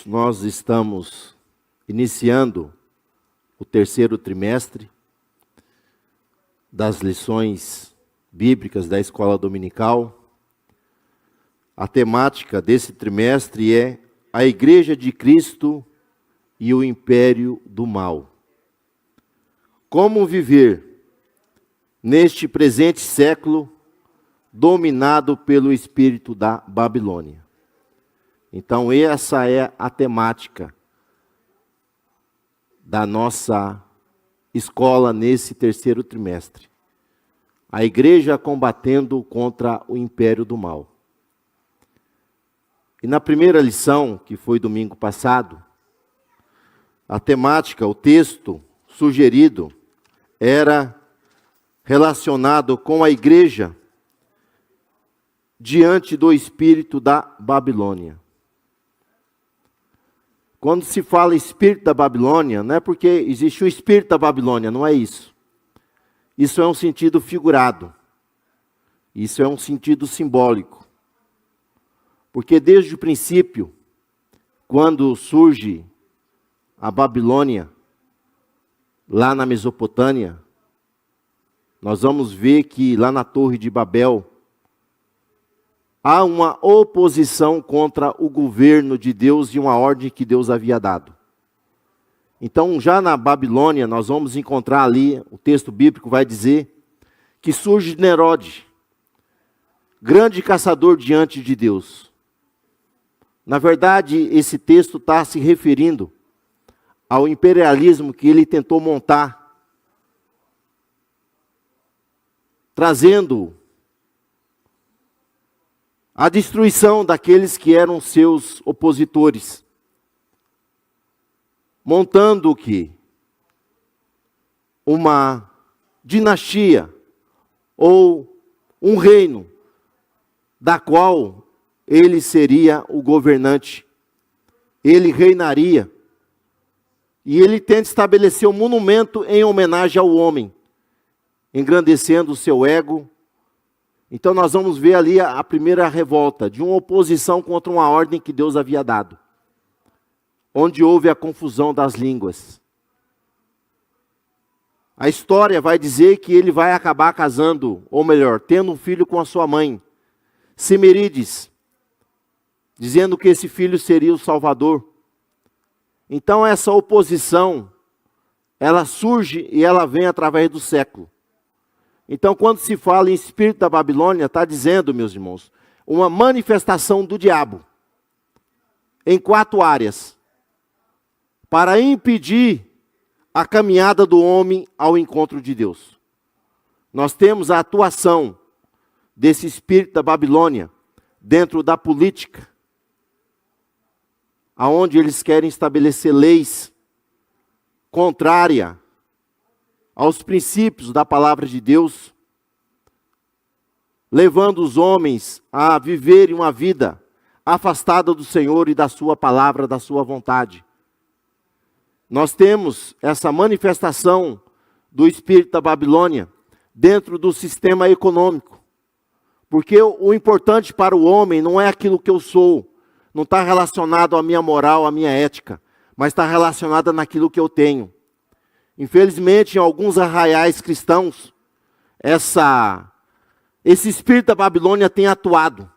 nós estamos iniciando o terceiro trimestre das lições bíblicas da escola dominical. A temática desse trimestre é a Igreja de Cristo e o Império do Mal. Como viver neste presente século dominado pelo espírito da Babilônia? Então essa é a temática da nossa escola nesse terceiro trimestre. A igreja combatendo contra o império do mal. E na primeira lição, que foi domingo passado, a temática, o texto sugerido era relacionado com a igreja diante do espírito da Babilônia. Quando se fala espírito da Babilônia, não é porque existe um espírito da Babilônia, não é isso. Isso é um sentido figurado. Isso é um sentido simbólico. Porque desde o princípio, quando surge a Babilônia, lá na Mesopotâmia, nós vamos ver que lá na Torre de Babel, há uma oposição contra o governo de Deus e uma ordem que Deus havia dado. Então, já na Babilônia, nós vamos encontrar ali, o texto bíblico vai dizer, que surge Nerode, grande caçador diante de Deus. Na verdade, esse texto está se referindo ao imperialismo que ele tentou montar, trazendo a destruição daqueles que eram seus opositores. Montando o quê? Uma dinastia ou um reino da qual ele seria o governante. Ele reinaria. E ele tenta estabelecer um monumento em homenagem ao homem, engrandecendo o seu ego. Então nós vamos ver ali a primeira revolta, de uma oposição contra uma ordem que Deus havia dado. Onde houve a confusão das línguas. A história vai dizer que ele vai acabar casando, ou melhor, tendo um filho com a sua mãe, Semíramis, dizendo que esse filho seria o Salvador. Então essa oposição, ela surge e ela vem através do século. Então, quando se fala em espírito da Babilônia, está dizendo, meus irmãos, uma manifestação do diabo em 4 áreas para impedir a caminhada do homem ao encontro de Deus. Nós temos a atuação desse espírito da Babilônia dentro da política, aonde eles querem estabelecer leis contrárias aos princípios da palavra de Deus, levando os homens a viverem uma vida afastada do Senhor e da sua palavra, da sua vontade. Nós temos essa manifestação do espírito da Babilônia dentro do sistema econômico. Porque o importante para o homem não é aquilo que eu sou, não está relacionado à minha moral, à minha ética, mas está relacionado naquilo que eu tenho. Infelizmente, em alguns arraiais cristãos, esse espírito da Babilônia tem atuado,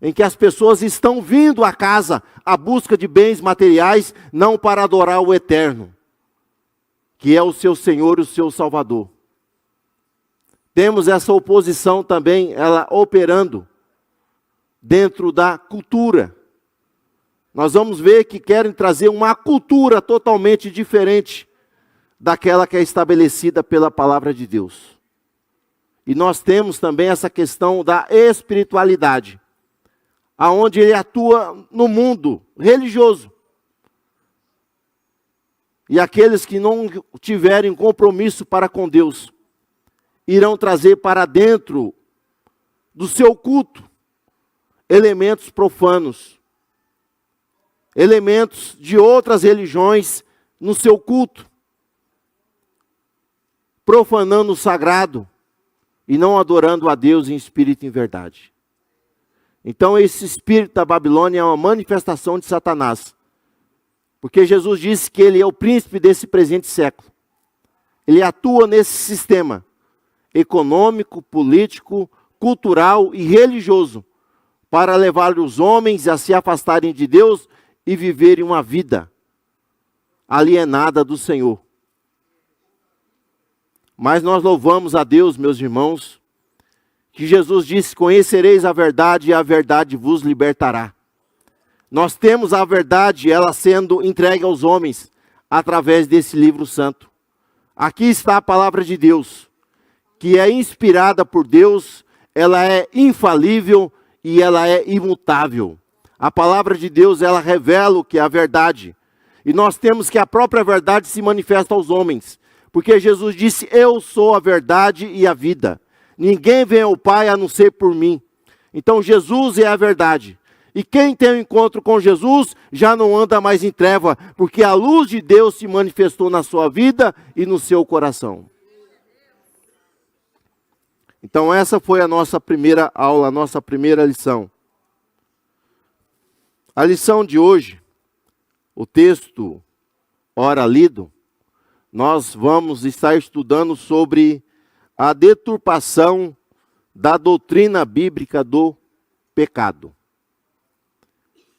em que as pessoas estão vindo à casa à busca de bens materiais, não para adorar o Eterno, que é o seu Senhor e o seu Salvador. Temos essa oposição também, ela operando dentro da cultura. Nós vamos ver que querem trazer uma cultura totalmente diferente daquela que é estabelecida pela palavra de Deus. E nós temos também essa questão da espiritualidade, aonde ele atua no mundo religioso. E aqueles que não tiverem compromisso para com Deus, irão trazer para dentro do seu culto elementos profanos, elementos de outras religiões no seu culto, profanando o sagrado e não adorando a Deus em espírito e em verdade. Então esse espírito da Babilônia é uma manifestação de Satanás Porque Jesus disse que ele é o príncipe desse presente século. Ele atua nesse sistema econômico, político, cultural e religioso para levar os homens a se afastarem de Deus e viverem uma vida alienada do Senhor. Mas nós louvamos a Deus, meus irmãos, que Jesus disse: conhecereis a verdade e a verdade vos libertará. Nós temos a verdade, ela sendo entregue aos homens através desse livro santo. Aqui está a palavra de Deus, que é inspirada por Deus, ela é infalível e ela é imutável. A palavra de Deus, ela revela o que é a verdade. E nós temos que a própria verdade se manifesta aos homens. Porque Jesus disse: eu sou a verdade e a vida. Ninguém vem ao Pai a não ser por mim. Então Jesus é a verdade. E quem tem um encontro com Jesus já não anda mais em treva, porque a luz de Deus se manifestou na sua vida e no seu coração. Então essa foi a nossa primeira aula, a nossa primeira lição. A lição de hoje, o texto ora lido, nós vamos estar estudando sobre a deturpação da doutrina bíblica do pecado.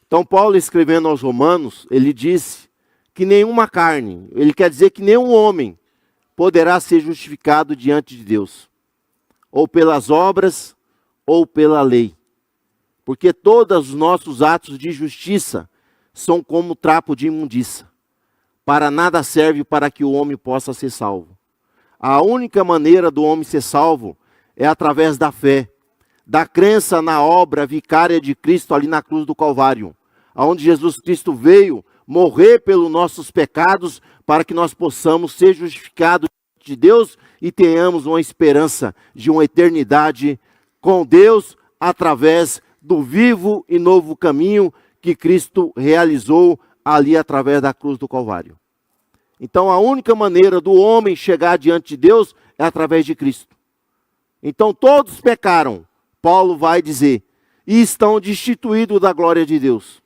Então Paulo, escrevendo aos Romanos, ele disse que nenhuma carne, ele quer dizer que nenhum homem poderá ser justificado diante de Deus, ou pelas obras, ou pela lei. Porque todos os nossos atos de justiça são como trapo de imundícia. Para nada serve para que o homem possa ser salvo. A única maneira do homem ser salvo é através da fé, da crença na obra vicária de Cristo ali na cruz do Calvário, onde Jesus Cristo veio morrer pelos nossos pecados para que nós possamos ser justificados de Deus e tenhamos uma esperança de uma eternidade com Deus através do vivo e novo caminho que Cristo realizou ali através da cruz do Calvário. Então a única maneira do homem chegar diante de Deus é através de Cristo. Então todos pecaram, Paulo vai dizer, e estão destituídos da glória de Deus.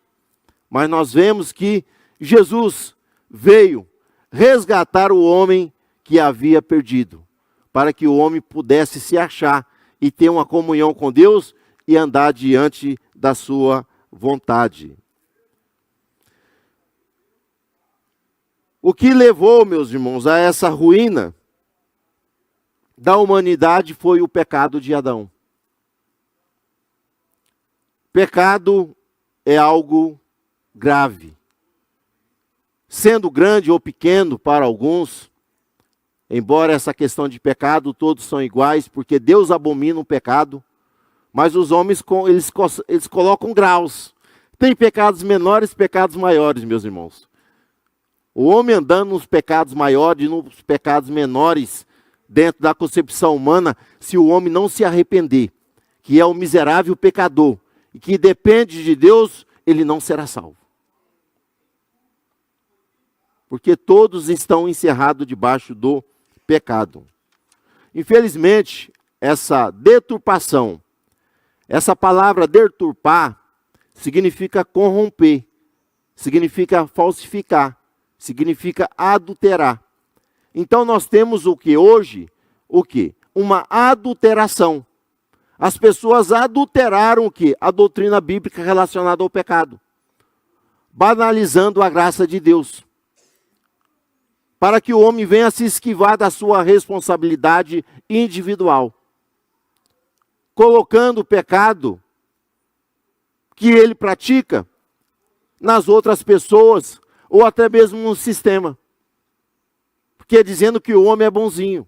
Mas nós vemos que Jesus veio resgatar o homem que havia perdido, para que o homem pudesse se achar e ter uma comunhão com Deus e andar diante da sua vontade. O que levou, meus irmãos, a essa ruína da humanidade foi o pecado de Adão. Pecado é algo grave. Sendo grande ou pequeno para alguns, embora essa questão de pecado, todos são iguais, porque Deus abomina o pecado, mas os homens, eles colocam graus. Tem pecados menores e pecados maiores, meus irmãos. O homem andando nos pecados maiores e nos pecados menores, dentro da concepção humana, se o homem não se arrepender, que é o miserável pecador, e que depende de Deus, ele não será salvo. Porque todos estão encerrados debaixo do pecado. Infelizmente, essa deturpação, essa palavra deturpar, significa corromper, significa falsificar, significa adulterar. Então nós temos o que hoje? O que? Uma adulteração. As pessoas adulteraram o que? A doutrina bíblica relacionada ao pecado. Banalizando a graça de Deus. Para que o homem venha se esquivar da sua responsabilidade individual. Colocando o pecado que ele pratica nas outras pessoas, ou até mesmo no sistema. Porque dizendo que o homem é bonzinho.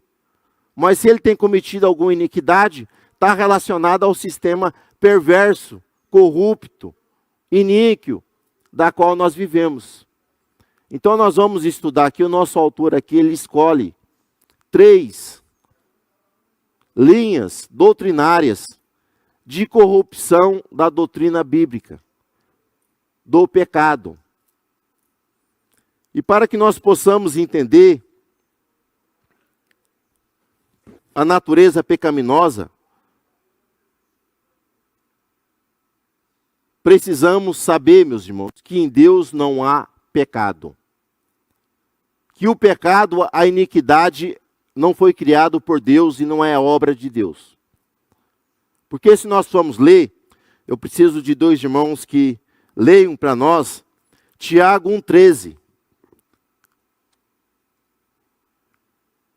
Mas se ele tem cometido alguma iniquidade, está relacionado ao sistema perverso, corrupto, iníquo, da qual nós vivemos. Então nós vamos estudar aqui, o nosso autor aqui, ele escolhe 3 linhas doutrinárias de corrupção da doutrina bíblica, do pecado. E para que nós possamos entender a natureza pecaminosa, precisamos saber, meus irmãos, que em Deus não há pecado. Que o pecado, a iniquidade, não foi criado por Deus e não é obra de Deus. Porque se nós formos ler, eu preciso de dois irmãos que leiam para nós, Tiago 1,13.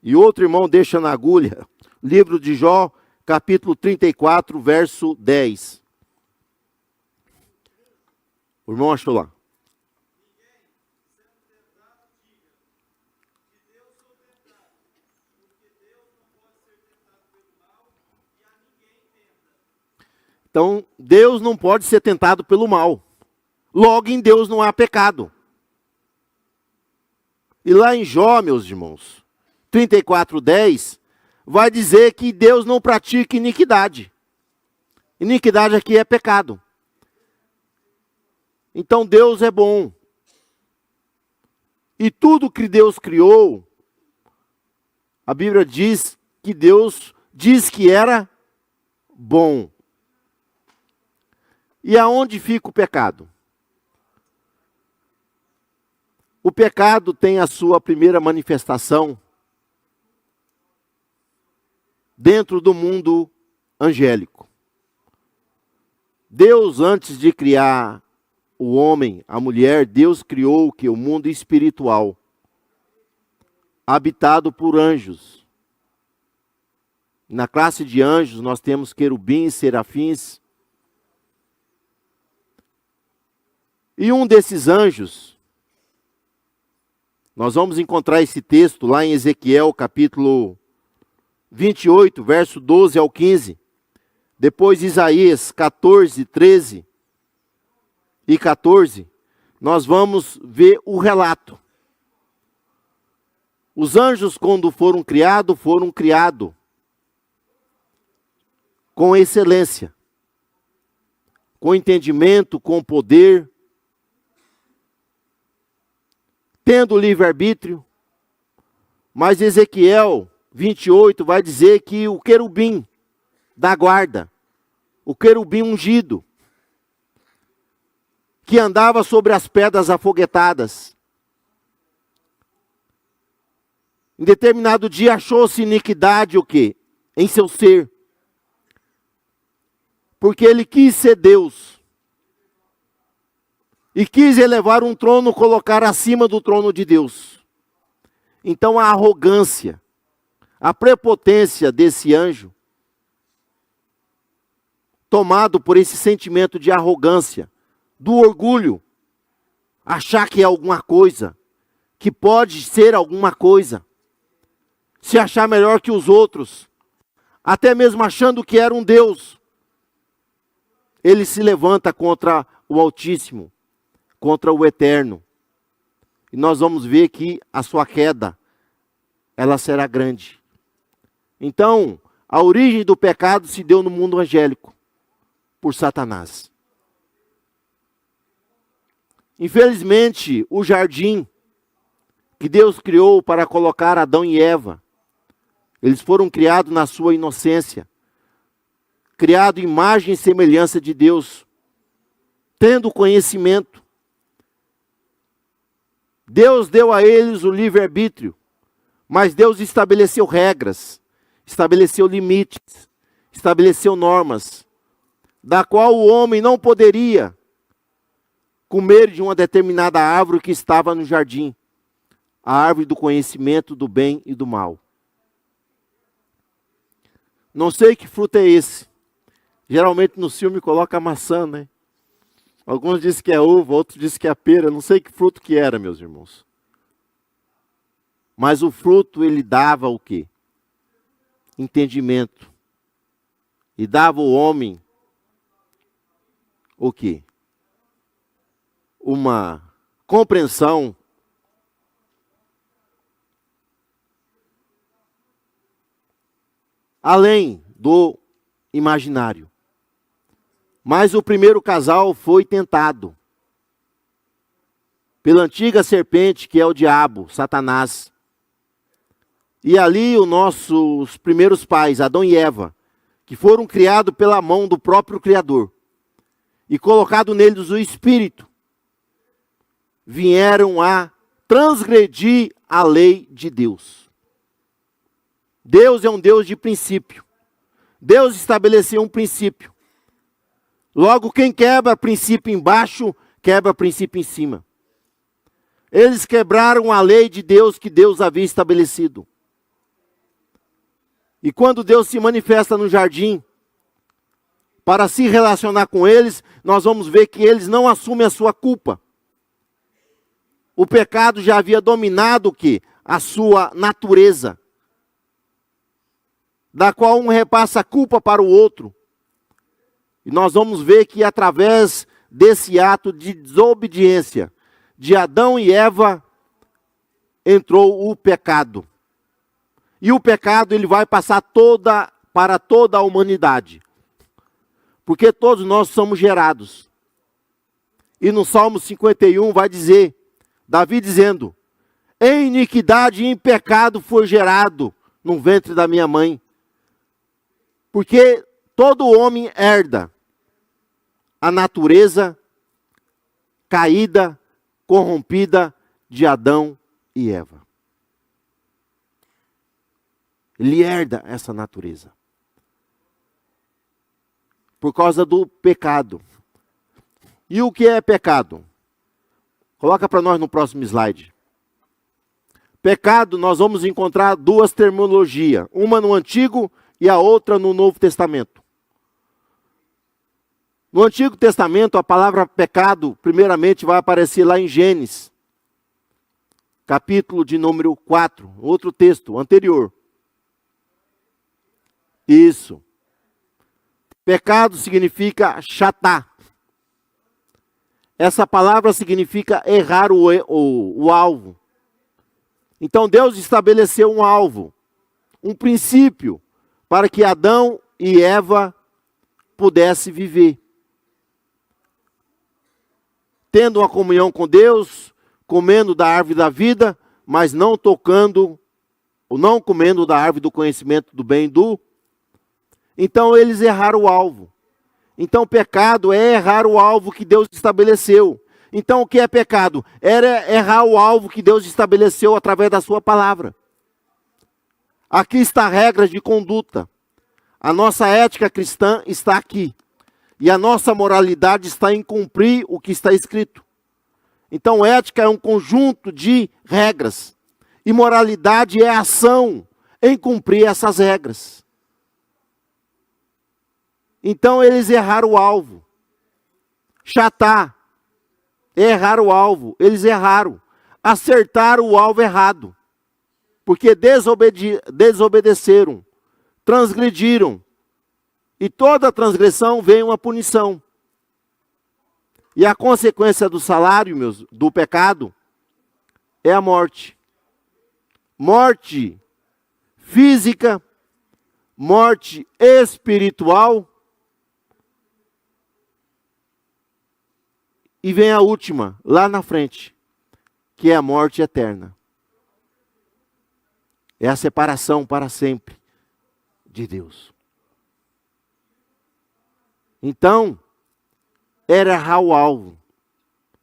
E outro irmão deixa na agulha, livro de Jó, capítulo 34, verso 10. O irmão achou lá. Então, Deus não pode ser tentado pelo mal. Logo, em Deus não há pecado. E lá em Jó, meus irmãos, 34:10, vai dizer que Deus não pratica iniquidade. Iniquidade aqui é pecado. Então Deus é bom. E tudo que Deus criou, a Bíblia diz que Deus diz que era bom. E aonde fica o pecado? O pecado tem a sua primeira manifestação dentro do mundo angélico. Deus, antes de criar o homem, a mulher, Deus criou o que? O mundo espiritual, habitado por anjos. Na classe de anjos nós temos querubins, serafins. E um desses anjos, nós vamos encontrar esse texto lá em Ezequiel, capítulo 28, verso 12 ao 15. Depois Isaías 14, 13 e 14. Nós vamos ver o relato. Os anjos, quando foram criados com excelência, com entendimento, com poder, tendo livre-arbítrio. Mas Ezequiel 28 vai dizer que o querubim da guarda, o querubim ungido, que andava sobre as pedras afoguetadas, em determinado dia achou-se iniquidade o quê? Em seu ser. Porque ele quis ser Deus. E quis elevar um trono, colocar acima do trono de Deus. Então a arrogância, a prepotência desse anjo, tomado por esse sentimento de arrogância, do orgulho, achar que é alguma coisa, que pode ser alguma coisa, se achar melhor que os outros, até mesmo achando que era um Deus, ele se levanta contra o Altíssimo, contra o Eterno. E nós vamos ver que a sua queda, ela será grande. Então, a origem do pecado se deu no mundo angélico, por Satanás. Infelizmente, o jardim que Deus criou para colocar Adão e Eva, eles foram criados na sua inocência, criados em imagem e semelhança de Deus, tendo conhecimento. Deus deu a eles o livre-arbítrio, mas Deus estabeleceu regras, estabeleceu limites, estabeleceu normas, da qual o homem não poderia comer de uma determinada árvore que estava no jardim, a árvore do conhecimento do bem e do mal. Não sei que fruto é esse. Geralmente no filme coloca a maçã, né? Alguns dizem que é uva, outros dizem que é pera. Não sei que fruto que era, meus irmãos. Mas o fruto, ele dava o quê? Entendimento. E dava ao homem o quê? Uma compreensão além do imaginário. Mas o primeiro casal foi tentado pela antiga serpente, que é o diabo, Satanás. E ali os nossos primeiros pais, Adão e Eva, que foram criados pela mão do próprio Criador, e colocado neles o Espírito, vieram a transgredir a lei de Deus. Deus é um Deus de princípio. Deus estabeleceu um princípio. Logo, quem quebra princípio embaixo, quebra princípio em cima. Eles quebraram a lei de Deus que Deus havia estabelecido. E quando Deus se manifesta no jardim, para se relacionar com eles, nós vamos ver que eles não assumem a sua culpa. O pecado já havia dominado o quê? A sua natureza, da qual um repassa a culpa para o outro. E nós vamos ver que através desse ato de desobediência de Adão e Eva, entrou o pecado. E o pecado ele vai passar para toda a humanidade. Porque todos nós somos gerados. E no Salmo 51 vai dizer, Davi dizendo, em iniquidade e em pecado foi gerado no ventre da minha mãe. Porque todo homem herda a natureza caída, corrompida de Adão e Eva. Ele herda essa natureza. Por causa do pecado. E o que é pecado? Coloca para nós no próximo slide. Pecado, nós vamos encontrar duas terminologias. Uma no Antigo e a outra no Novo Testamento. No Antigo Testamento, a palavra pecado, primeiramente, vai aparecer lá em Gênesis. Capítulo de número 4. Outro texto, anterior. Isso. Pecado significa chatá. Essa palavra significa errar o alvo. Então Deus estabeleceu um alvo, um princípio, para que Adão e Eva pudessem viver. Tendo uma comunhão com Deus, comendo da árvore da vida, mas não tocando, ou não comendo da árvore do conhecimento do bem e do... Então eles erraram o alvo. Então pecado é errar o alvo que Deus estabeleceu. Então o que é pecado? Era errar o alvo que Deus estabeleceu através da sua palavra. Aqui está a regra de conduta. A nossa ética cristã está aqui. E a nossa moralidade está em cumprir o que está escrito. Então ética é um conjunto de regras. E moralidade é ação em cumprir essas regras. Então eles erraram o alvo. Chatá, errar o alvo. Eles erraram. Acertaram o alvo errado. Porque desobedeceram. Transgrediram. E toda transgressão vem uma punição. E a consequência do salário, do pecado, é a morte. Morte física, morte espiritual. E vem a última, lá na frente, que é a morte eterna. É a separação para sempre de Deus. Então, era errar o alvo.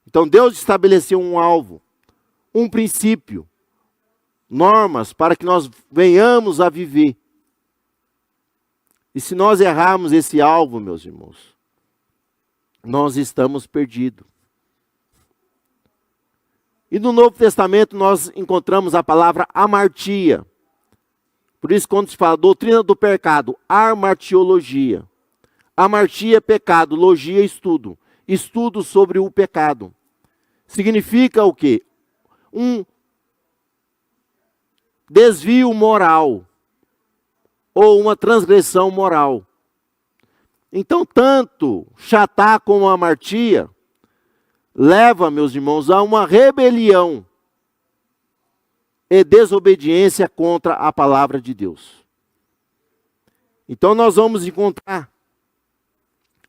Então Deus estabeleceu um alvo, um princípio, normas para que nós venhamos a viver. E se nós errarmos esse alvo, meus irmãos, nós estamos perdidos. E no Novo Testamento nós encontramos a palavra amartia. Por isso quando se fala doutrina do pecado, amartiologia. Amartia é pecado, logia é estudo. Estudo sobre o pecado. Significa o quê? Um desvio moral. Ou uma transgressão moral. Então tanto chatá como amartia leva, meus irmãos, a uma rebelião e desobediência contra a palavra de Deus. Então nós vamos encontrar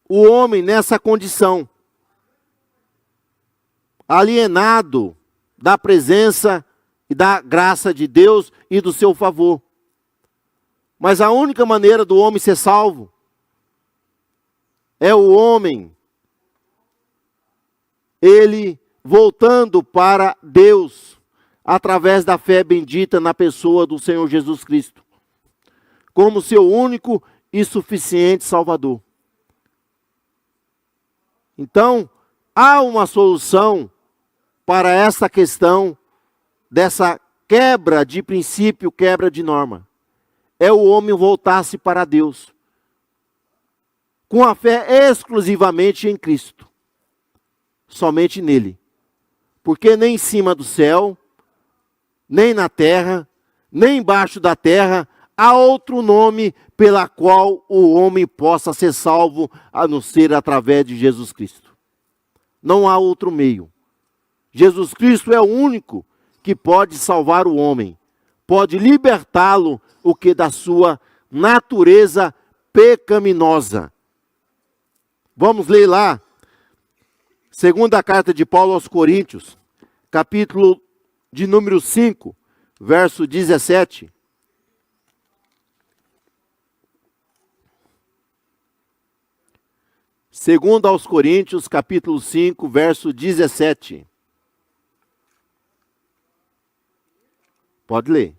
o homem nessa condição, alienado da presença e da graça de Deus e do seu favor. Mas a única maneira do homem ser salvo é o homem, ele voltando para Deus, através da fé bendita na pessoa do Senhor Jesus Cristo, como seu único e suficiente Salvador. Então, há uma solução para essa questão dessa quebra de princípio, quebra de norma. É o homem voltar-se para Deus, com a fé exclusivamente em Cristo, somente nele. Porque nem em cima do céu, nem na terra, nem embaixo da terra, há outro nome pela qual o homem possa ser salvo, a não ser através de Jesus Cristo. Não há outro meio. Jesus Cristo é o único que pode salvar o homem, pode libertá-lo o que da sua natureza pecaminosa. Vamos ler lá, segunda carta de Paulo aos Coríntios, capítulo de número 5, verso 17. Segunda aos Coríntios, capítulo 5, verso 17. Pode ler.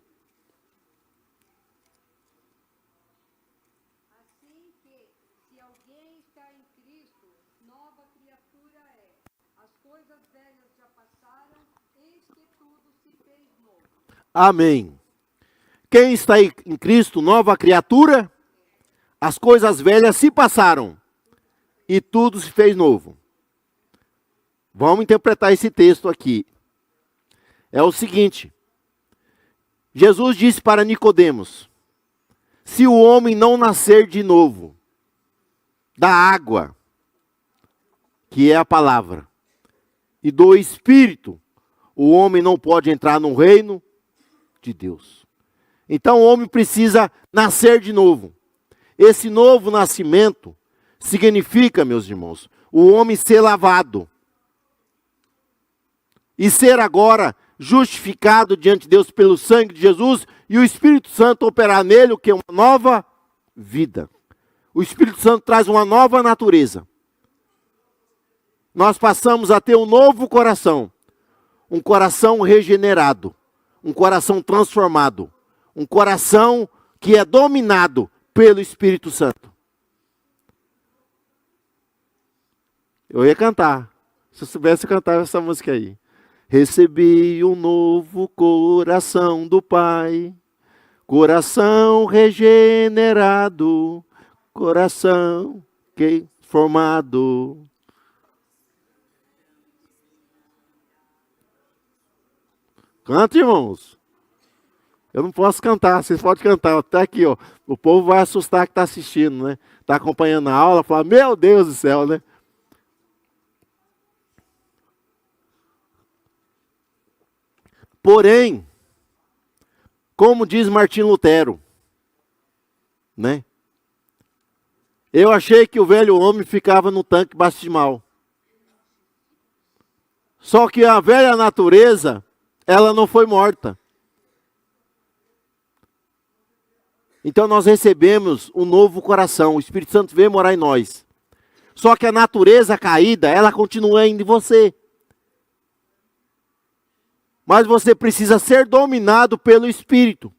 Assim que, se alguém está em Cristo, nova criatura é. As coisas velhas já passaram, eis que tudo se fez novo. Amém. Quem está em Cristo, nova criatura, as coisas velhas se passaram e tudo se fez novo. Vamos interpretar esse texto aqui. É o seguinte: Jesus disse para Nicodemos: se o homem não nascer de novo da água, que é a palavra, e do Espírito, o homem não pode entrar no reino de Deus. Então o homem precisa nascer de novo. Esse novo nascimento significa, meus irmãos, o homem ser lavado e ser agora justificado diante de Deus pelo sangue de Jesus, e o Espírito Santo operar nele o que é uma nova vida. O Espírito Santo traz uma nova natureza. Nós passamos a ter um novo coração, um coração regenerado, um coração transformado, um coração que é dominado pelo Espírito Santo. Eu ia cantar, se eu soubesse cantar essa música aí. Recebi um novo coração do Pai, coração regenerado, coração formado. Canta, irmãos. Eu não posso cantar, vocês podem cantar. Até aqui, ó. O povo vai assustar que está assistindo, né? Está acompanhando a aula, fala, meu Deus do céu, né? Porém, como diz Martim Lutero, né? Eu achei que o velho homem ficava no tanque batismal. Só que a velha natureza, ela não foi morta. Então nós recebemos um novo coração, o Espírito Santo veio morar em nós. Só que a natureza caída, ela continua ainda em você. Mas você precisa ser dominado pelo Espírito.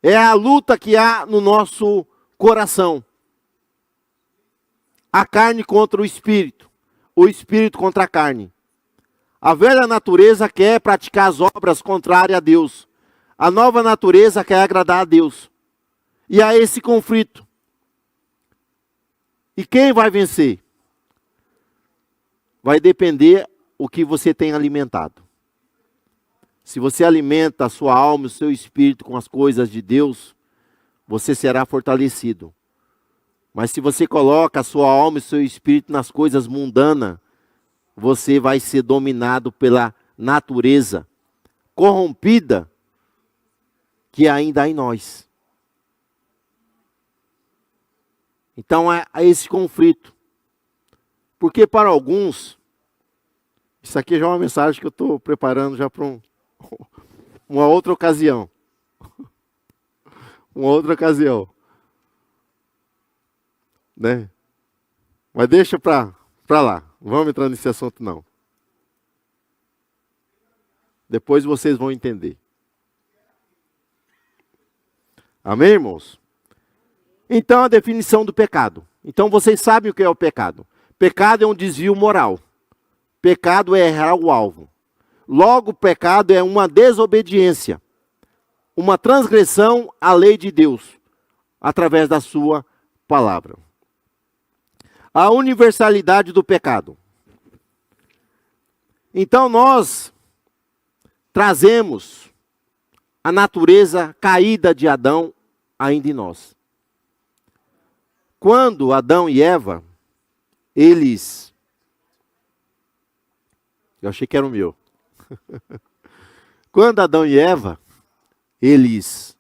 É a luta que há no nosso coração. A carne contra o Espírito contra a carne. A velha natureza quer praticar as obras contrárias a Deus. A nova natureza quer agradar a Deus. E há esse conflito. E quem vai vencer? Vai depender o que você tem alimentado. Se você alimenta a sua alma e o seu espírito com as coisas de Deus, você será fortalecido. Mas se você coloca a sua alma e o seu espírito nas coisas mundanas, você vai ser dominado pela natureza corrompida que ainda há em nós. Então há esse conflito. Porque para alguns, isso aqui já é uma mensagem que eu estou preparando já para uma outra ocasião. Uma outra ocasião. Né? Mas deixa para lá. Não vamos entrar nesse assunto, não. Depois vocês vão entender. Amém, irmãos? Então, a definição do pecado. Então, vocês sabem o que é o pecado. Pecado é um desvio moral. Pecado é errar o alvo. Logo, pecado é uma desobediência. Uma transgressão à lei de Deus, através da sua palavra. A universalidade do pecado. Então, nós trazemos a natureza caída de Adão ainda em nós. Quando Adão e Eva, eles... Eu achei que era o meu. Quando Adão e Eva, eles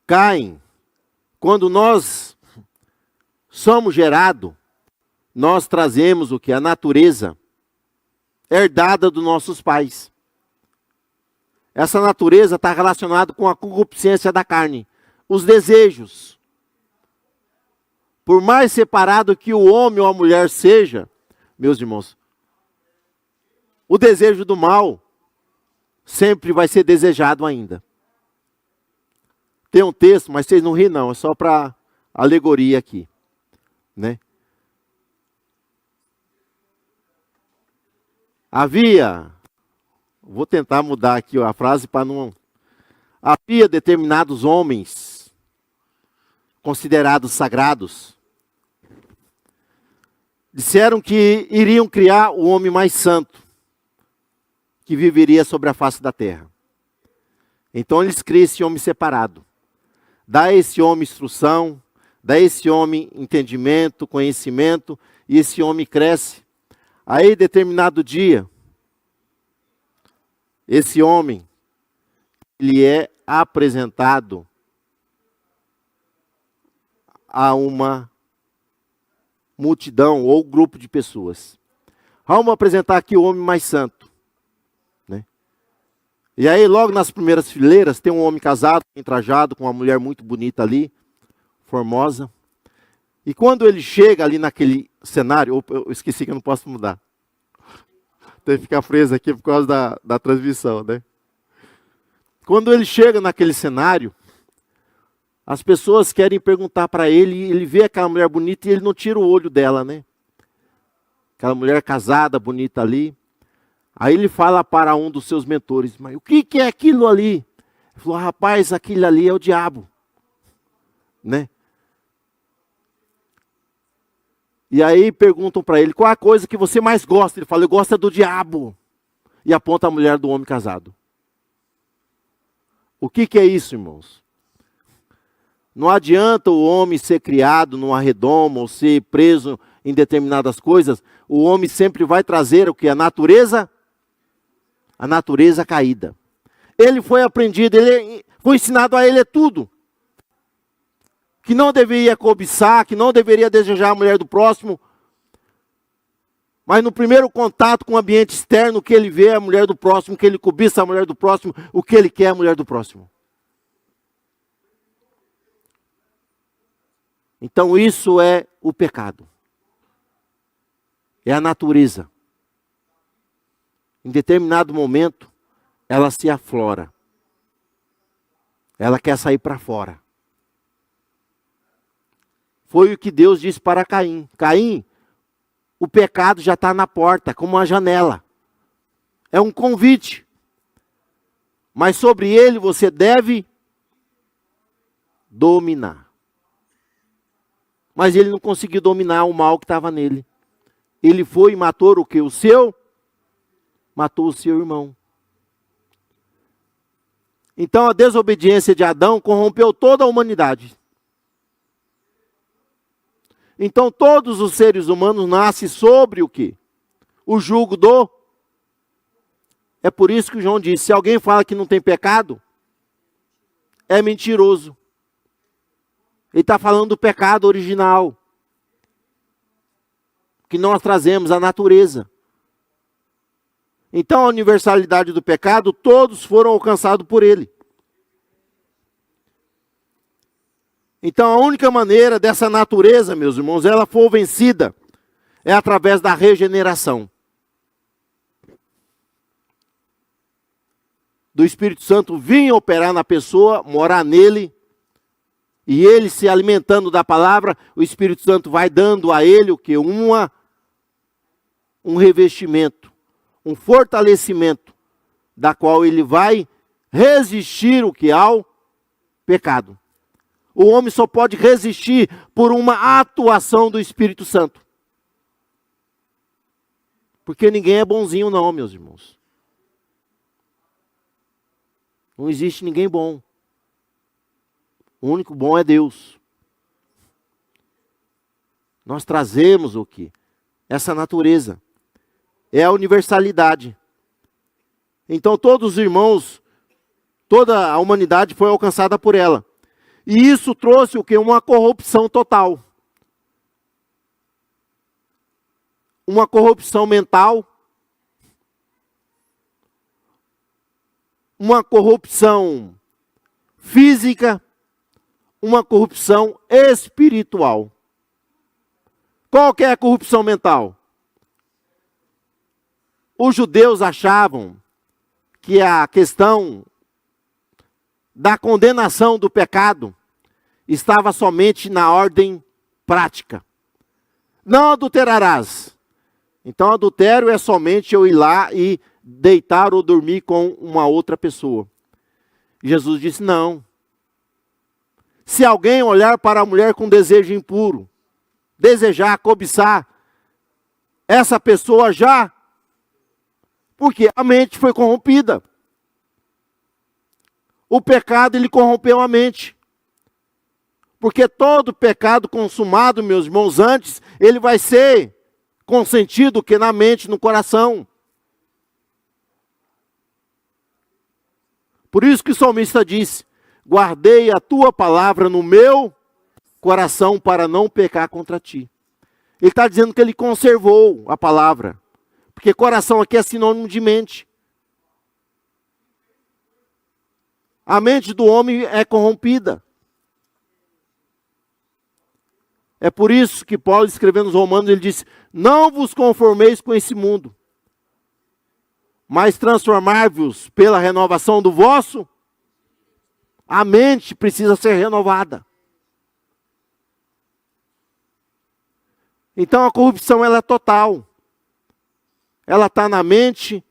caem, quando nós somos gerados, nós trazemos o que? A natureza herdada dos nossos pais. Essa natureza está relacionada com a concupiscência da carne, os desejos. Por mais separado que o homem ou a mulher seja, meus irmãos, o desejo do mal sempre vai ser desejado ainda. Tem um texto, mas vocês não riem não, é só para alegoria aqui, né? Vou tentar mudar aqui a frase para não... Havia determinados homens considerados sagrados, disseram que iriam criar o homem mais santo, que viveria sobre a face da terra. Então eles criam esse homem separado. Dá a esse homem instrução, dá a esse homem entendimento, conhecimento, e esse homem cresce. Aí, determinado dia, esse homem, ele é apresentado a uma multidão ou grupo de pessoas. Vamos apresentar aqui o homem mais santo, né? E aí, logo nas primeiras fileiras, tem um homem casado, entrajado, com uma mulher muito bonita ali, formosa. E quando ele chega ali naquele cenário, eu esqueci que eu não posso mudar. Tem que ficar preso aqui por causa da transmissão, né? Quando ele chega naquele cenário, as pessoas querem perguntar para ele, e ele vê aquela mulher bonita e ele não tira o olho dela, né? Aquela mulher casada, bonita ali. Aí ele fala para um dos seus mentores, mas o que é aquilo ali? Ele falou, rapaz, aquilo ali é o diabo, né? E aí perguntam para ele, qual a coisa que você mais gosta? Ele fala, eu gosto do diabo. E aponta a mulher do homem casado. O que é isso, irmãos? Não adianta o homem ser criado numa redoma ou ser preso em determinadas coisas. O homem sempre vai trazer o que? A natureza caída. Ele foi aprendido, ele foi ensinado a ele tudo. Que não deveria cobiçar, que não deveria desejar a mulher do próximo. Mas no primeiro contato com o ambiente externo, o que ele vê é a mulher do próximo, o que ele cobiça a mulher do próximo, o que ele quer é a mulher do próximo. Então isso é o pecado. É a natureza. Em determinado momento, ela se aflora. Ela quer sair para fora. Foi o que Deus disse para Caim. Caim, o pecado já está na porta, como uma janela. É um convite. Mas sobre ele você deve dominar. Mas ele não conseguiu dominar o mal que estava nele. Ele foi e matou o que? Matou o seu irmão. Então a desobediência de Adão corrompeu toda a humanidade. Então todos os seres humanos nascem sobre o quê? O jugo do... É por isso que João diz, se alguém fala que não tem pecado, é mentiroso. Ele está falando do pecado original. Que nós trazemos, a natureza. Então a universalidade do pecado, todos foram alcançados por ele. Então a única maneira dessa natureza, meus irmãos, ela for vencida, é através da regeneração. Do Espírito Santo vir operar na pessoa, morar nele, e ele se alimentando da palavra, o Espírito Santo vai dando a ele o que? Um revestimento, um fortalecimento, da qual ele vai resistir o que? Ao pecado. O homem só pode resistir por uma atuação do Espírito Santo. Porque ninguém é bonzinho não, meus irmãos. Não existe ninguém bom. O único bom é Deus. Nós trazemos o que? Essa natureza. É a universalidade. Então todos os irmãos, toda a humanidade foi alcançada por ela. E isso trouxe o que? Uma corrupção total. Uma corrupção mental. Uma corrupção física. Uma corrupção espiritual. Qual que é a corrupção mental? Os judeus achavam que a questão da condenação do pecado estava somente na ordem prática. Não adulterarás. Então adultério é somente eu ir lá e deitar ou dormir com uma outra pessoa. Jesus disse não. Se alguém olhar para a mulher com desejo impuro, desejar, cobiçar, essa pessoa já, porque a mente foi corrompida. O pecado, ele corrompeu a mente. Porque todo pecado consumado, meus irmãos, antes, ele vai ser consentido que na mente, no coração. Por isso que o salmista disse, guardei a tua palavra no meu coração para não pecar contra ti. Ele está dizendo que ele conservou a palavra. Porque coração aqui é sinônimo de mente. A mente do homem é corrompida. É por isso que Paulo, escrevendo nos Romanos, ele disse, não vos conformeis com esse mundo, mas transformar-vos pela renovação do vosso. A mente precisa ser renovada. Então a corrupção ela é total. Ela está na mente,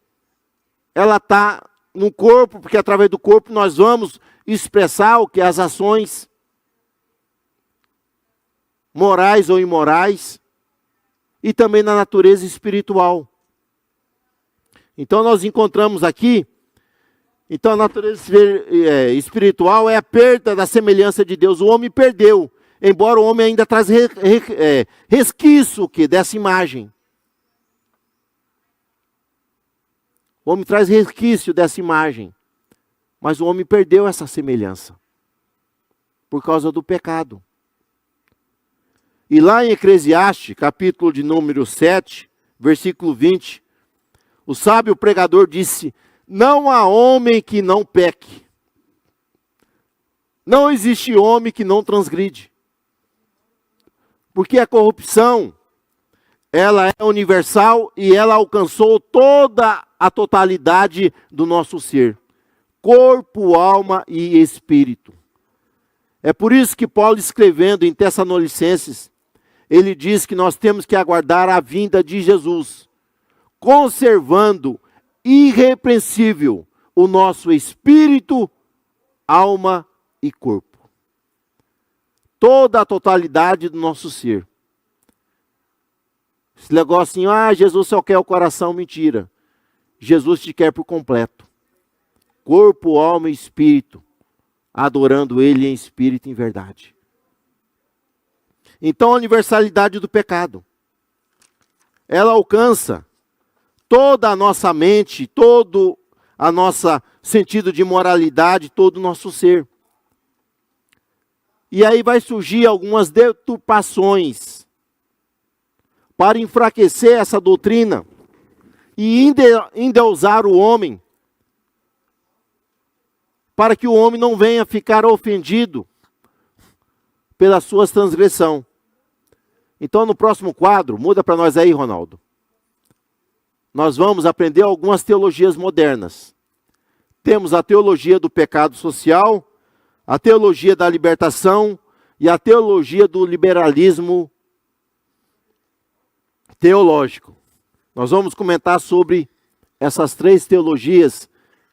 ela está no corpo, porque através do corpo nós vamos expressar o que? As ações morais ou imorais, e também na natureza espiritual. Então nós encontramos aqui, então a natureza espiritual é a perda da semelhança de Deus. O homem perdeu, embora o homem ainda traz resquício dessa imagem. O homem traz resquício dessa imagem. Mas o homem perdeu essa semelhança. Por causa do pecado. E lá em Eclesiastes, capítulo de número 7, versículo 20, o sábio pregador disse, não há homem que não peque. Não existe homem que não transgride. Porque a corrupção, ela é universal e ela alcançou toda a totalidade do nosso ser. Corpo, alma e espírito. É por isso que Paulo, escrevendo em Tessalonicenses, ele diz que nós temos que aguardar a vinda de Jesus, conservando irrepreensível o nosso espírito, alma e corpo. Toda a totalidade do nosso ser. Esse negócio assim, Jesus só quer o coração, mentira. Jesus te quer por completo. Corpo, alma e espírito. Adorando Ele em espírito e em verdade. Então a universalidade do pecado. Ela alcança toda a nossa mente, todo a nosso sentido de moralidade, todo o nosso ser. E aí vai surgir algumas deturpações para enfraquecer essa doutrina e endeusar o homem, para que o homem não venha ficar ofendido pela sua transgressão. Então, no próximo quadro, muda para nós aí, Ronaldo. Nós vamos aprender algumas teologias modernas. Temos a teologia do pecado social, a teologia da libertação e a teologia do liberalismo teológico. Nós vamos comentar sobre essas três teologias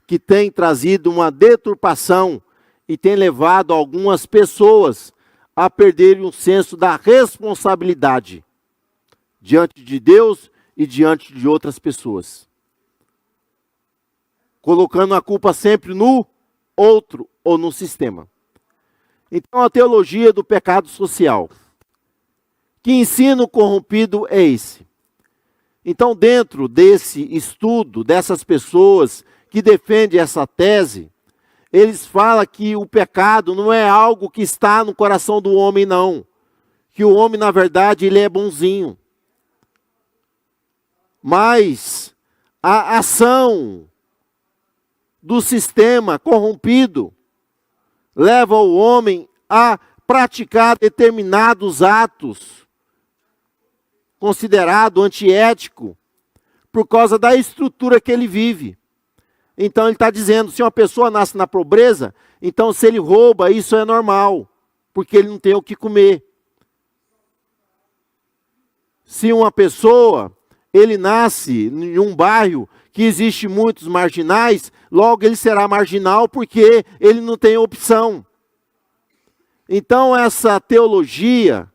que têm trazido uma deturpação e têm levado algumas pessoas a perderem o senso da responsabilidade diante de Deus e diante de outras pessoas, colocando a culpa sempre no outro ou no sistema. Então, a teologia do pecado social. Que ensino corrompido é esse? Então, dentro desse estudo, dessas pessoas que defendem essa tese, eles falam que o pecado não é algo que está no coração do homem, não. Que o homem, na verdade, ele é bonzinho. Mas a ação do sistema corrompido leva o homem a praticar determinados atos considerado antiético por causa da estrutura que ele vive. Então ele está dizendo, se uma pessoa nasce na pobreza, então se ele rouba, isso é normal, porque ele não tem o que comer. Se uma pessoa, ele nasce em um bairro que existe muitos marginais, logo ele será marginal porque ele não tem opção. Então essa teologia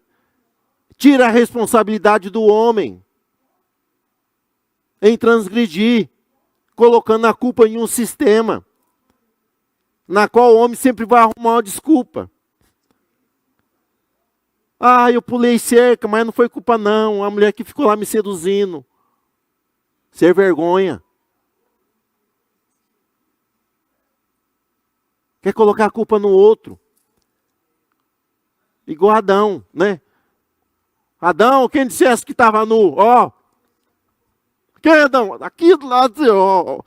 tira a responsabilidade do homem em transgredir, colocando a culpa em um sistema, na qual o homem sempre vai arrumar uma desculpa. Ah, eu pulei cerca, mas não foi culpa não, a mulher que ficou lá me seduzindo. Ser vergonha. Quer colocar a culpa no outro. Igual Adão, né? Adão, quem dissesse que estava nu? Ó. Quem é Adão? Aqui do lado, ó.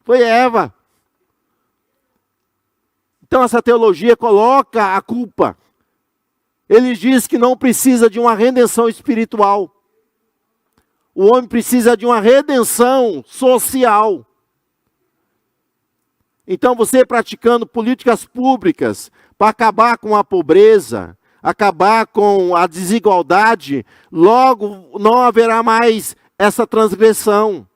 Foi Eva. Então essa teologia coloca a culpa. Ele diz que não precisa de uma redenção espiritual. O homem precisa de uma redenção social. Então você praticando políticas públicas para acabar com a pobreza, acabar com a desigualdade, logo não haverá mais essa transgressão,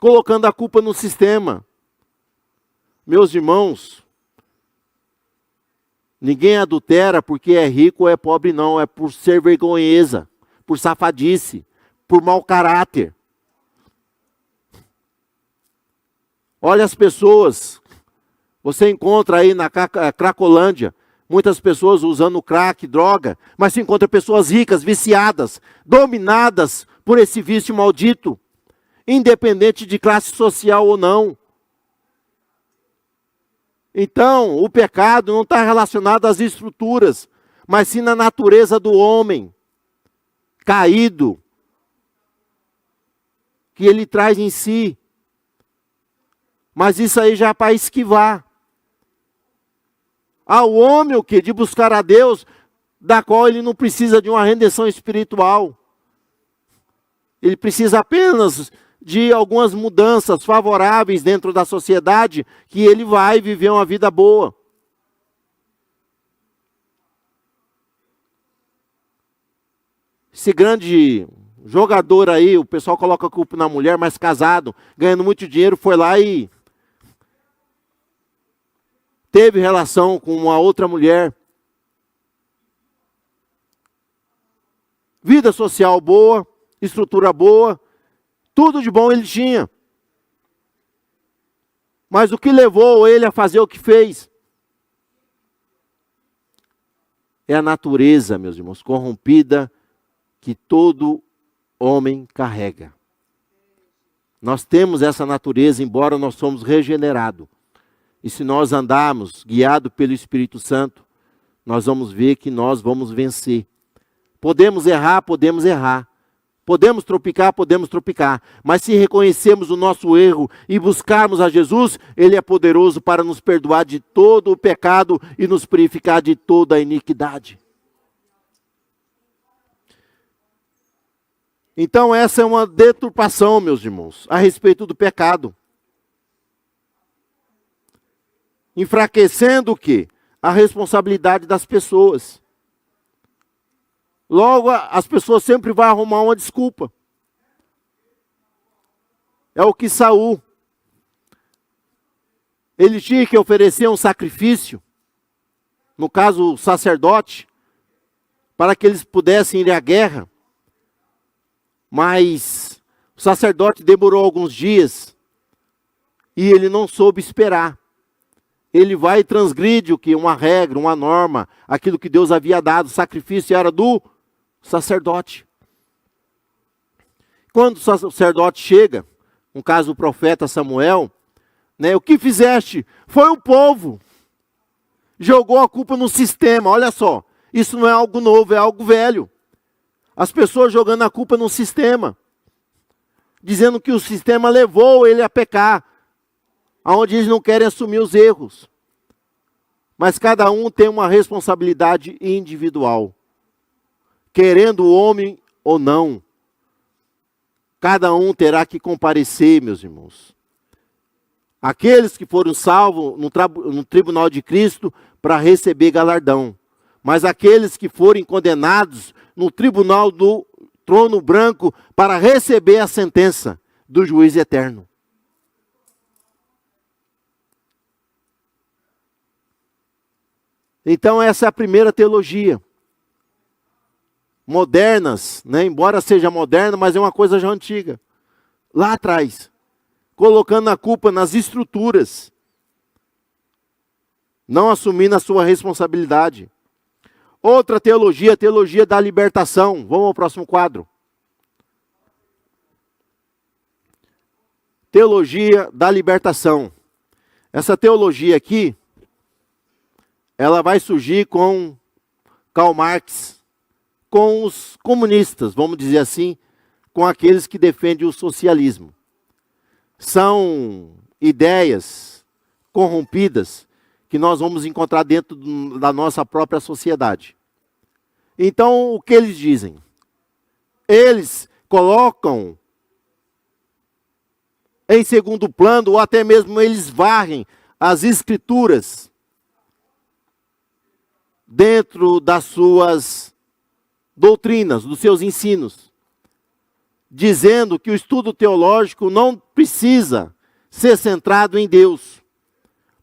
colocando a culpa no sistema. Meus irmãos, ninguém adultera porque é rico ou é pobre, não. É por ser vergonheza, por safadice, por mau caráter. Olha as pessoas. Você encontra aí na Cracolândia muitas pessoas usando crack, droga, mas se encontra pessoas ricas, viciadas, dominadas por esse vício maldito, independente de classe social ou não. Então, o pecado não está relacionado às estruturas, mas sim na natureza do homem caído, que ele traz em si. Mas isso aí já é para esquivar. Ao homem o quê? De buscar a Deus, da qual ele não precisa de uma redenção espiritual. Ele precisa apenas de algumas mudanças favoráveis dentro da sociedade, que ele vai viver uma vida boa. Esse grande jogador aí, o pessoal coloca a culpa na mulher, mas casado, ganhando muito dinheiro, foi lá e teve relação com uma outra mulher. Vida social boa, estrutura boa, tudo de bom ele tinha. Mas o que levou ele a fazer o que fez? É a natureza, meus irmãos, corrompida que todo homem carrega. Nós temos essa natureza, embora nós somos regenerados. E se nós andarmos guiados pelo Espírito Santo, nós vamos ver que nós vamos vencer. Podemos errar, podemos errar. Podemos tropicar. Mas se reconhecermos o nosso erro e buscarmos a Jesus, Ele é poderoso para nos perdoar de todo o pecado e nos purificar de toda a iniquidade. Então essa é uma deturpação, meus irmãos, a respeito do pecado. Enfraquecendo o quê? A responsabilidade das pessoas. Logo, as pessoas sempre vão arrumar uma desculpa. É o que Saul. Ele tinha que oferecer um sacrifício, no caso o sacerdote, para que eles pudessem ir à guerra. Mas o sacerdote demorou alguns dias e ele não soube esperar. Ele vai e transgride o que? Uma regra, uma norma, aquilo que Deus havia dado. O sacrifício era do sacerdote. Quando o sacerdote chega, no caso o profeta Samuel, o que fizeste? Foi o povo. Jogou a culpa no sistema. Olha só, isso não é algo novo, é algo velho. As pessoas jogando a culpa no sistema. Dizendo que o sistema levou ele a pecar. Onde eles não querem assumir os erros. Mas cada um tem uma responsabilidade individual. Querendo o homem ou não. Cada um terá que comparecer, meus irmãos. Aqueles que foram salvos no tribunal de Cristo para receber galardão. Mas aqueles que forem condenados no tribunal do trono branco para receber a sentença do juiz eterno. Então essa é a primeira teologia. Modernas, embora seja moderna, mas é uma coisa já antiga. Lá atrás. Colocando a culpa nas estruturas. Não assumindo a sua responsabilidade. Outra teologia, a teologia da libertação. Vamos ao próximo quadro. Teologia da libertação. Essa teologia aqui, ela vai surgir com Karl Marx, com os comunistas, vamos dizer assim, com aqueles que defendem o socialismo. São ideias corrompidas que nós vamos encontrar dentro da nossa própria sociedade. Então, o que eles dizem? Eles colocam em segundo plano, ou até mesmo eles varrem as escrituras dentro das suas doutrinas, dos seus ensinos, dizendo que o estudo teológico não precisa ser centrado em Deus,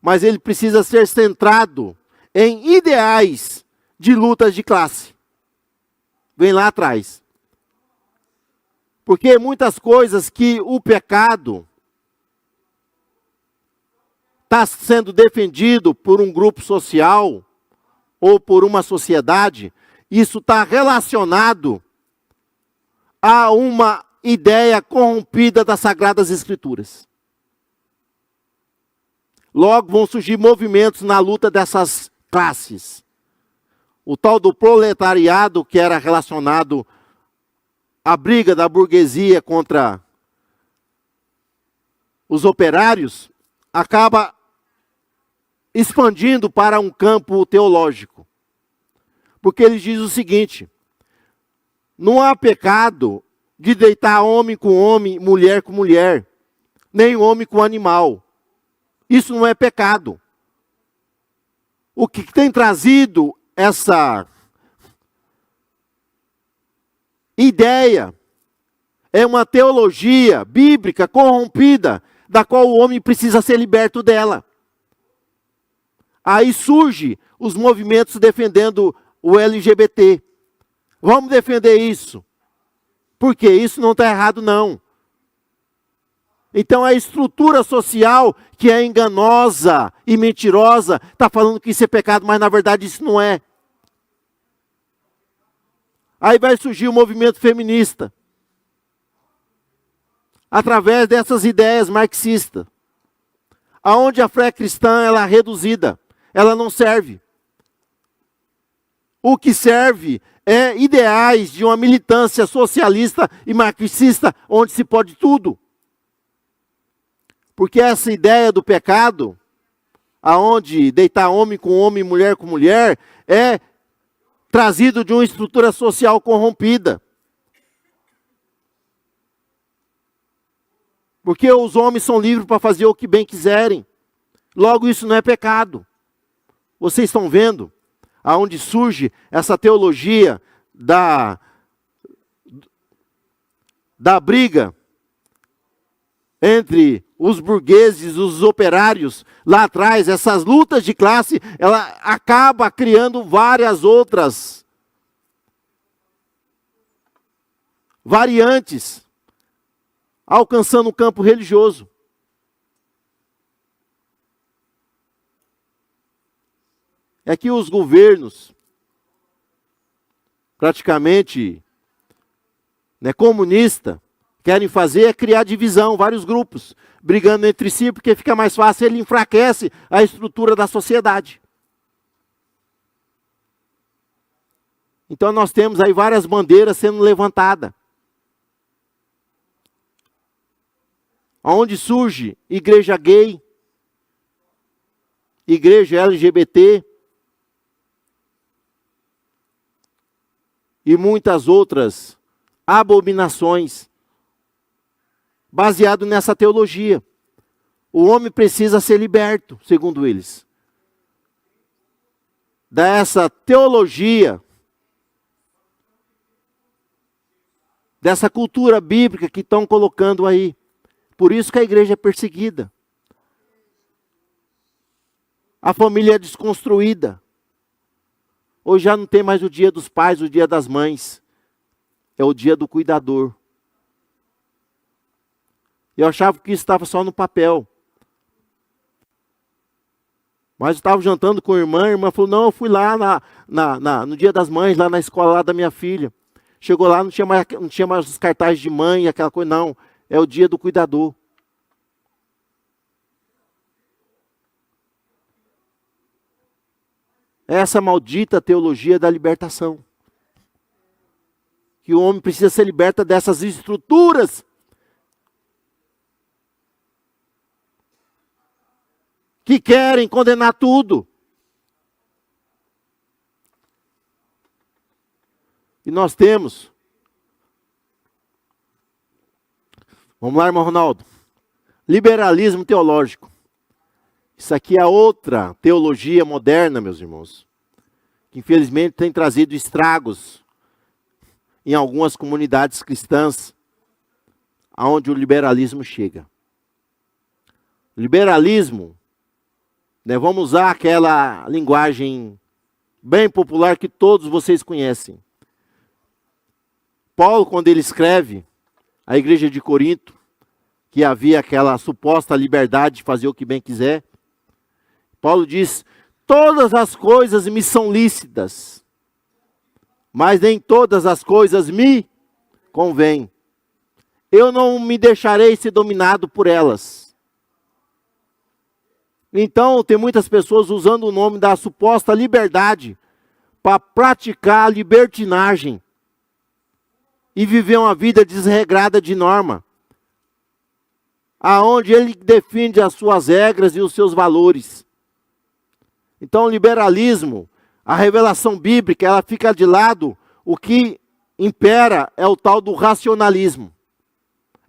mas ele precisa ser centrado em ideais de lutas de classe. Vem lá atrás. Porque muitas coisas que o pecado está sendo defendido por um grupo social ou por uma sociedade, isso está relacionado a uma ideia corrompida das Sagradas Escrituras. Logo vão surgir movimentos na luta dessas classes. O tal do proletariado, que era relacionado à briga da burguesia contra os operários, acaba expandindo para um campo teológico. Porque ele diz o seguinte: não há pecado de deitar homem com homem, mulher com mulher, nem homem com animal. Isso não é pecado. O que tem trazido essa ideia é uma teologia bíblica corrompida, da qual o homem precisa ser liberto dela. Aí surge os movimentos defendendo o LGBT. Vamos defender isso. Porque isso não está errado, não. Então a estrutura social, que é enganosa e mentirosa, está falando que isso é pecado, mas na verdade isso não é. Aí vai surgir o movimento feminista. Através dessas ideias marxistas. Aonde a fé cristã ela é reduzida. Ela não serve. O que serve é ideais de uma militância socialista e marxista, onde se pode tudo. Porque essa ideia do pecado, aonde deitar homem com homem, mulher com mulher, é trazido de uma estrutura social corrompida. Porque os homens são livres para fazer o que bem quiserem. Logo, isso não é pecado. Vocês estão vendo aonde surge essa teologia da briga entre os burgueses e os operários. Lá atrás, essas lutas de classe, ela acaba criando várias outras variantes, alcançando o campo religioso. É que os governos, praticamente comunistas, querem fazer é criar divisão, vários grupos, brigando entre si, porque fica mais fácil, ele enfraquece a estrutura da sociedade. Então nós temos aí várias bandeiras sendo levantadas. Onde surge igreja gay, igreja LGBT, e muitas outras abominações, baseado nessa teologia. O homem precisa ser liberto, segundo eles, dessa teologia, dessa cultura bíblica que estão colocando aí. Por isso que a igreja é perseguida. A família é desconstruída. Hoje já não tem mais o dia dos pais, o dia das mães. É o dia do cuidador. Eu achava que isso estava só no papel. Mas eu estava jantando com a irmã falou, não, eu fui lá no dia das mães, lá na escola lá da minha filha. Chegou lá, não tinha mais os cartazes de mãe, aquela coisa, não. É o dia do cuidador. Essa maldita teologia da libertação. Que o homem precisa ser liberto dessas estruturas que querem condenar tudo. E nós temos, vamos lá, irmão Ronaldo, liberalismo teológico. Isso aqui é outra teologia moderna, meus irmãos, que infelizmente tem trazido estragos em algumas comunidades cristãs, aonde o liberalismo chega. Liberalismo, vamos usar aquela linguagem bem popular que todos vocês conhecem. Paulo, quando ele escreve à igreja de Corinto, que havia aquela suposta liberdade de fazer o que bem quiser, Paulo diz, todas as coisas me são lícitas, mas nem todas as coisas me convêm. Eu não me deixarei ser dominado por elas. Então, tem muitas pessoas usando o nome da suposta liberdade para praticar a libertinagem e viver uma vida desregrada de norma, aonde ele defende as suas regras e os seus valores. Então, o liberalismo, a revelação bíblica, ela fica de lado. O que impera é o tal do racionalismo.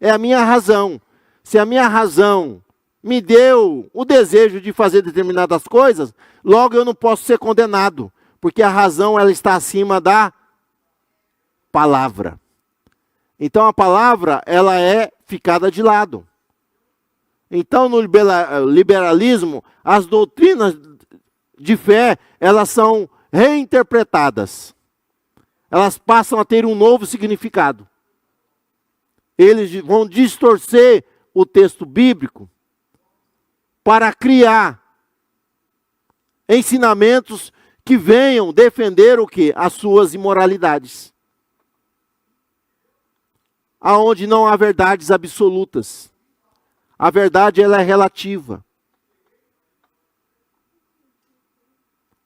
É a minha razão. Se a minha razão me deu o desejo de fazer determinadas coisas, logo eu não posso ser condenado, porque a razão ela está acima da palavra. Então a palavra ela é ficada de lado. Então no liberalismo, as doutrinas de fé, elas são reinterpretadas. Elas passam a ter um novo significado. Eles vão distorcer o texto bíblico para criar ensinamentos que venham defender o quê? As suas imoralidades. Aonde não há verdades absolutas. A verdade ela é relativa.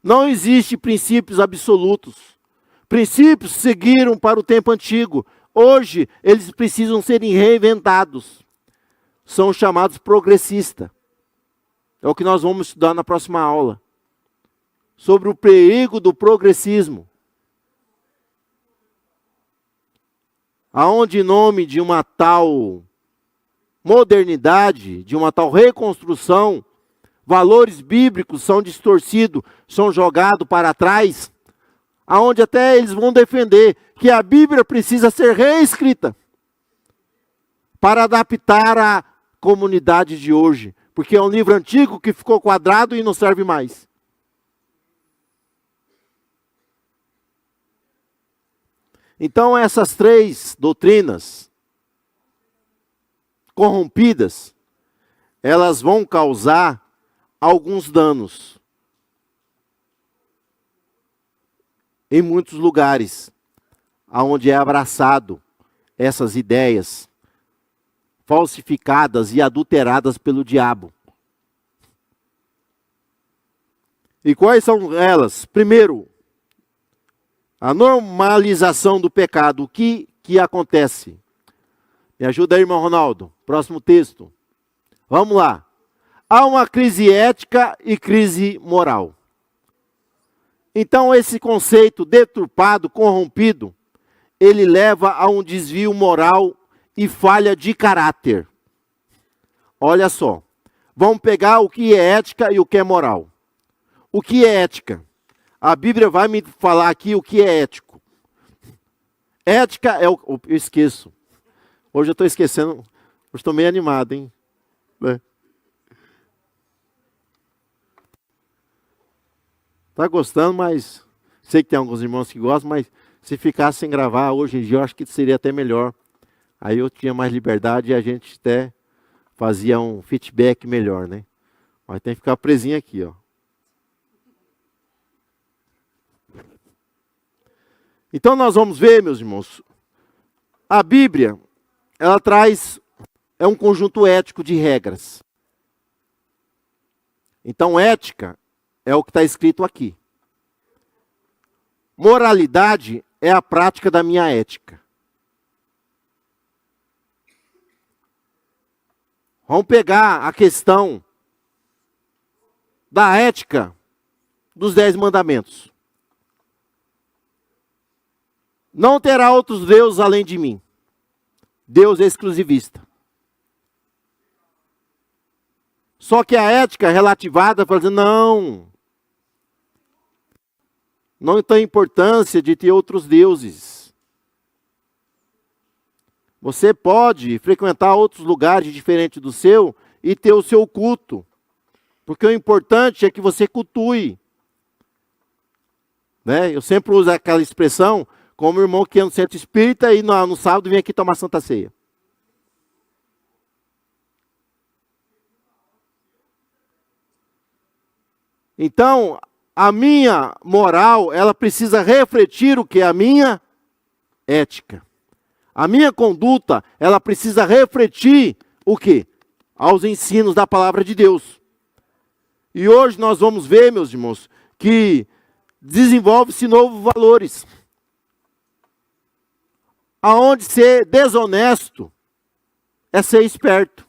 Não existe princípios absolutos. Princípios seguiram para o tempo antigo. Hoje, eles precisam serem reinventados. São chamados progressistas. É o que nós vamos estudar na próxima aula. Sobre o perigo do progressismo. Aonde em nome de uma tal modernidade, de uma tal reconstrução, valores bíblicos são distorcidos, são jogados para trás, aonde até eles vão defender que a Bíblia precisa ser reescrita para adaptar a comunidade de hoje, porque é um livro antigo que ficou quadrado e não serve mais. Então essas três doutrinas corrompidas, elas vão causar alguns danos em muitos lugares, aonde é abraçado essas ideias falsificadas e adulteradas pelo diabo. E quais são elas? Primeiro, a normalização do pecado. O que acontece? Me ajuda aí, irmão Ronaldo. Próximo texto. Vamos lá. Há uma crise ética e crise moral. Então esse conceito deturpado, corrompido, ele leva a um desvio moral e falha de caráter. Olha só. Vamos pegar o que é ética e o que é moral. O que é ética? A Bíblia vai me falar aqui o que é ético. Ética é o... Eu esqueço. Hoje eu estou esquecendo. Hoje estou meio animado, hein? Tá gostando, mas... Sei que tem alguns irmãos que gostam, mas se ficasse sem gravar hoje em dia, eu acho que seria até melhor. Aí eu tinha mais liberdade e a gente até fazia um feedback melhor, né? Mas tem que ficar presinho aqui, ó. Então nós vamos ver, meus irmãos, a Bíblia, ela traz, é um conjunto ético de regras. Então ética é o que está escrito aqui. Moralidade é a prática da minha ética. Vamos pegar a questão da ética dos 10 mandamentos. Não terá outros deuses além de mim. Deus é exclusivista. Só que a ética relativada fala assim, não tem importância de ter outros deuses. Você pode frequentar outros lugares diferentes do seu e ter o seu culto. Porque o importante é que você cultue. Né? Eu sempre uso aquela expressão, como o irmão que é no centro espírita e no sábado vem aqui tomar Santa Ceia. Então, a minha moral, ela precisa refletir o que é a minha ética. A minha conduta, ela precisa refletir o quê? Aos ensinos da palavra de Deus. E hoje nós vamos ver, meus irmãos, que desenvolve-se novos valores. Aonde ser desonesto é ser esperto.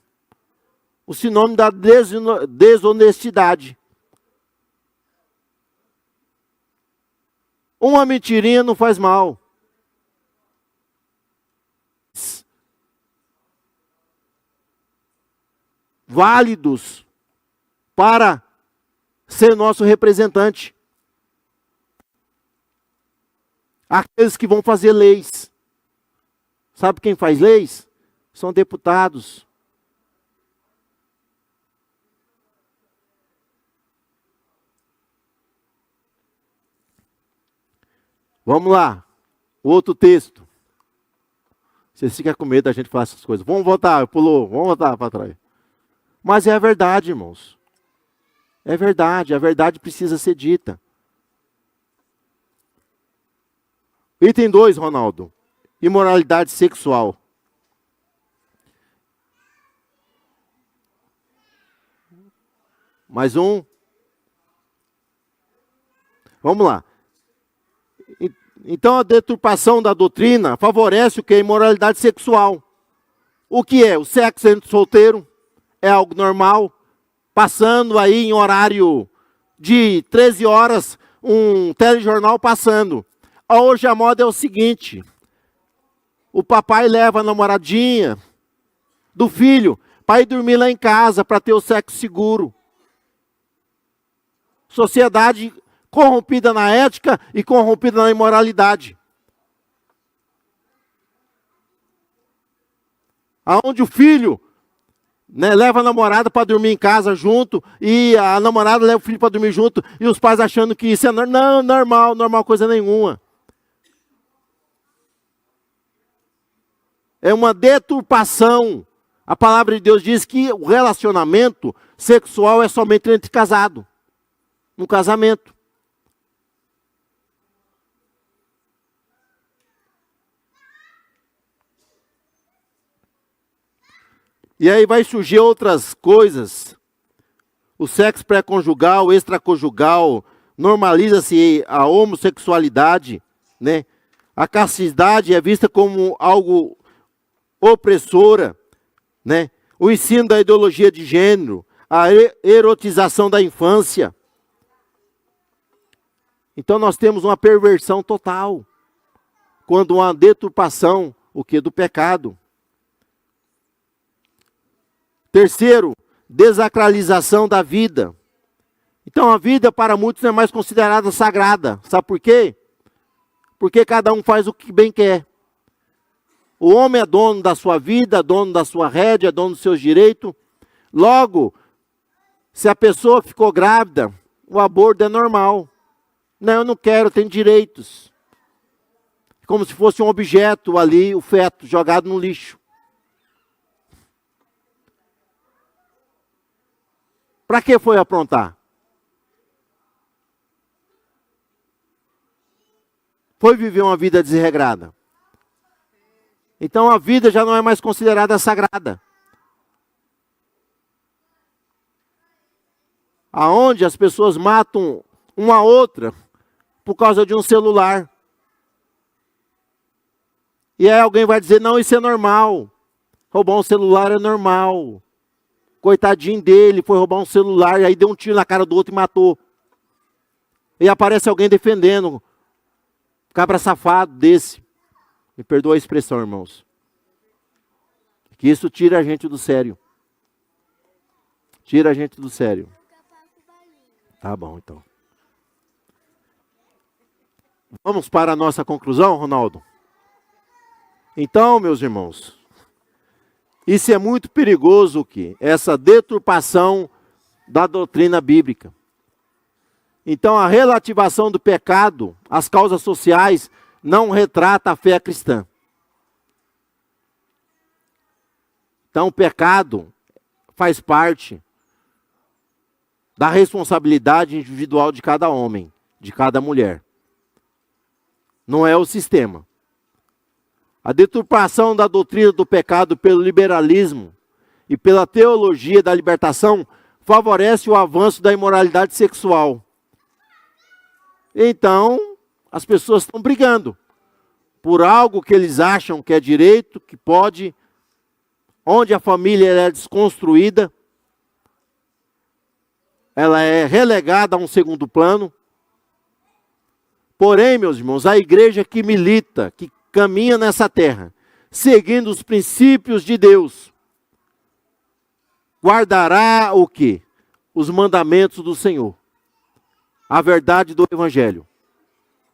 O sinônimo da desonestidade. Uma mentirinha não faz mal. Válidos para ser nosso representante. Aqueles que vão fazer leis. Sabe quem faz leis? São deputados. Vamos lá. Outro texto. Vocês ficam com medo da gente falar essas coisas. Vamos voltar, pulou. Vamos voltar para trás. Mas é a verdade, irmãos. É verdade. A verdade precisa ser dita. Item 2, Ronaldo. Imoralidade sexual. Mais um. Vamos lá. Então a deturpação da doutrina favorece o que? A imoralidade sexual. O que é? O sexo entre solteiro é algo normal. Passando aí em horário de 13 horas, um telejornal passando. Hoje a moda é o seguinte. O papai leva a namoradinha do filho para ir dormir lá em casa, para ter o sexo seguro. Sociedade corrompida na ética e corrompida na imoralidade. Aonde o filho, né, leva a namorada para dormir em casa junto, e a namorada leva o filho para dormir junto, e os pais achando que isso é normal coisa nenhuma. É uma deturpação. A palavra de Deus diz que o relacionamento sexual é somente entre casados, no casamento. E aí vai surgir outras coisas. O sexo pré-conjugal, extraconjugal, normaliza-se a homossexualidade, né? A castidade é vista como algo opressora, né? O ensino da ideologia de gênero, a erotização da infância. Então nós temos uma perversão total, quando há uma deturpação, o que? Do pecado. Terceiro, desacralização da vida. Então a vida para muitos não é mais considerada sagrada. Sabe por quê? Porque cada um faz o que bem quer. O homem é dono da sua vida, dono da sua rédea, dono dos seus direitos. Logo, se a pessoa ficou grávida, o aborto é normal. Não, eu não quero, tem direitos. Como se fosse um objeto ali, o feto, jogado no lixo. Para que foi aprontar? Foi viver uma vida desregrada. Então a vida já não é mais considerada sagrada. Aonde as pessoas matam uma a outra por causa de um celular. E aí alguém vai dizer, não, isso é normal. Roubar um celular é normal. Coitadinho dele, foi roubar um celular, e aí deu um tiro na cara do outro e matou. E aparece alguém defendendo. Cabra safado desse. Me perdoa a expressão, irmãos. Que isso tira a gente do sério. Tira a gente do sério. Tá bom, então. Vamos para a nossa conclusão, Ronaldo? Então, meus irmãos, isso é muito perigoso, essa deturpação da doutrina bíblica. Então, a relativação do pecado às causas sociais não retrata a fé cristã. Então, o pecado faz parte da responsabilidade individual de cada homem, de cada mulher. Não é o sistema. A deturpação da doutrina do pecado pelo liberalismo e pela teologia da libertação favorece o avanço da imoralidade sexual. Então, as pessoas estão brigando por algo que eles acham que é direito, que pode, onde a família é desconstruída, ela é relegada a um segundo plano. Porém, meus irmãos, a igreja que milita, que caminha nessa terra, seguindo os princípios de Deus, guardará o quê? Os mandamentos do Senhor, a verdade do Evangelho.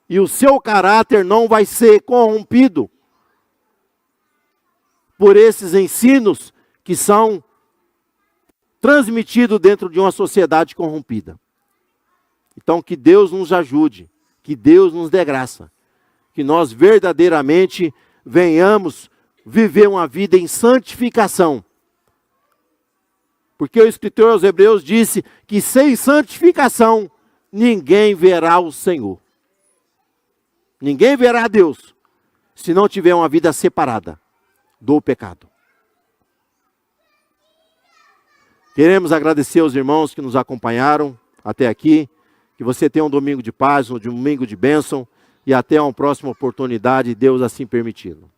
E o seu caráter não vai ser corrompido por esses ensinos que são transmitidos dentro de uma sociedade corrompida. Então, que Deus nos ajude, que Deus nos dê graça, que nós verdadeiramente venhamos viver uma vida em santificação. Porque o escritor aos Hebreus disse que sem santificação ninguém verá o Senhor. Ninguém verá a Deus se não tiver uma vida separada do pecado. Queremos agradecer aos irmãos que nos acompanharam até aqui. Que você tenha um domingo de paz, um domingo de bênção. E até uma próxima oportunidade, Deus assim permitindo.